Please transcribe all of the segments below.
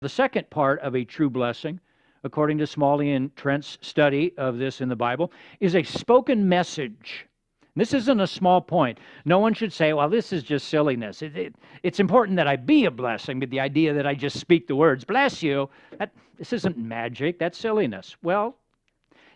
The second part of a true blessing, according to Smalley and Trent's study of this in the Bible, is a spoken message. This isn't a small point. No one should say, well, this is just silliness. It's important that I be a blessing, but the idea that I just speak the words, bless you, this isn't magic, that's silliness. Well,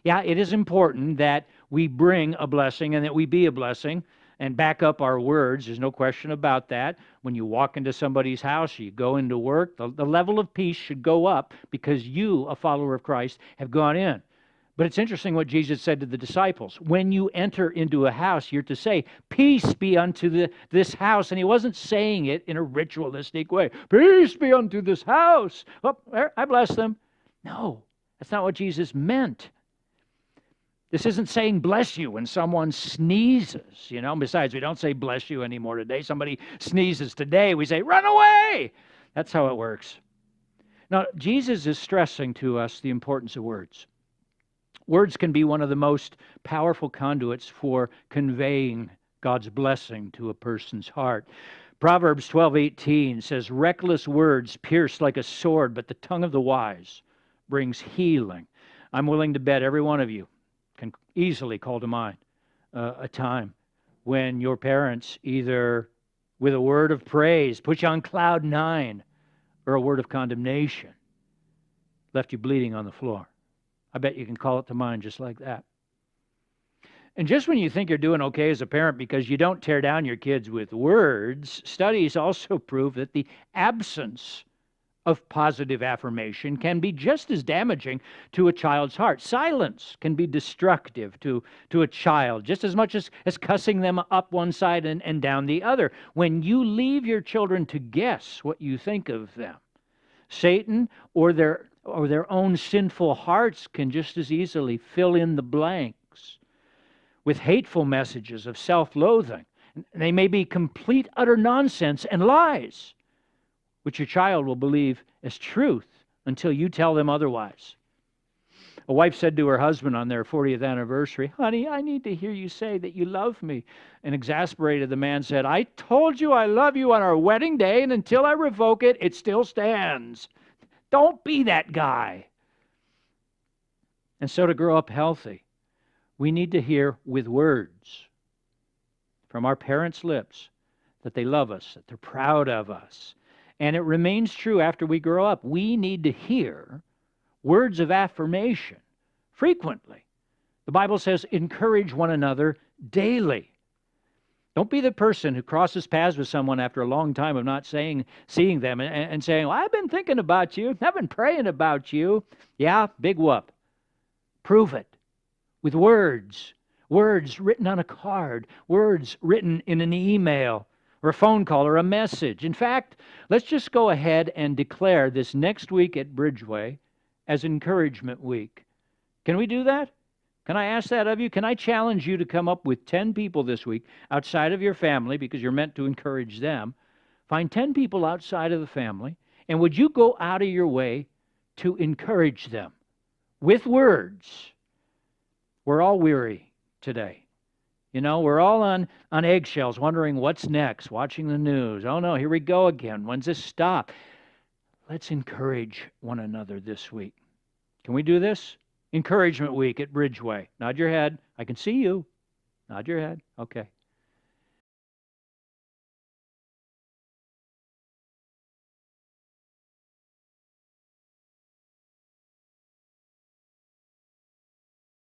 yeah, it is important that we bring a blessing and that we be a blessing and back up our words. There's no question about that. When you walk into somebody's house, you go into work, the level of peace should go up because you, a follower of Christ, have gone in. But it's interesting what Jesus said to the disciples. When you enter into a house, you're to say, peace be unto this house. And he wasn't saying it in a ritualistic way. Peace be unto this house. Oh, I bless them. No, that's not what Jesus meant. This isn't saying bless you when someone sneezes, Besides, we don't say bless you anymore today. Somebody sneezes today, we say, run away. That's how it works. Now, Jesus is stressing to us the importance of words. Words can be one of the most powerful conduits for conveying God's blessing to a person's heart. Proverbs 12:18 says, reckless words pierce like a sword, but the tongue of the wise brings healing. I'm willing to bet every one of you can easily call to mind a time when your parents, either with a word of praise, put you on cloud nine, or a word of condemnation, left you bleeding on the floor. I bet you can call it to mind just like that. And just when you think you're doing okay as a parent because you don't tear down your kids with words, studies also prove that the absence of positive affirmation can be just as damaging to a child's heart. Silence can be destructive to a child, just as much as cussing them up one side and down the other. When you leave your children to guess what you think of them, Satan or their own sinful hearts can just as easily fill in the blanks with hateful messages of self-loathing. They may be complete, utter nonsense and lies, which your child will believe as truth until you tell them otherwise. A wife said to her husband on their 40th anniversary, honey, I need to hear you say that you love me. And exasperated, the man said, I told you I love you on our wedding day, and until I revoke it, it still stands. Don't be that guy. And so to grow up healthy, we need to hear with words from our parents' lips that they love us, that they're proud of us. And it remains true after we grow up. We need to hear words of affirmation frequently. The Bible says, encourage one another daily. Don't be the person who crosses paths with someone after a long time of not seeing them and saying, well, I've been thinking about you. I've been praying about you. Yeah, big whoop. Prove it with words. Words written on a card. Words written in an email or a phone call or a message. In fact, let's just go ahead and declare this next week at Bridgeway as Encouragement Week. Can we do that? Can I ask that of you? Can I challenge you to come up with 10 people this week outside of your family, because you're meant to encourage them? Find 10 people outside of the family, and would you go out of your way to encourage them with words? We're all weary today. We're all on eggshells, wondering what's next, watching the news. Oh no, here we go again. When's this stop? Let's encourage one another this week. Can we do this? Encouragement Week at Bridgeway. Nod your head. I can see you. Nod your head. Okay.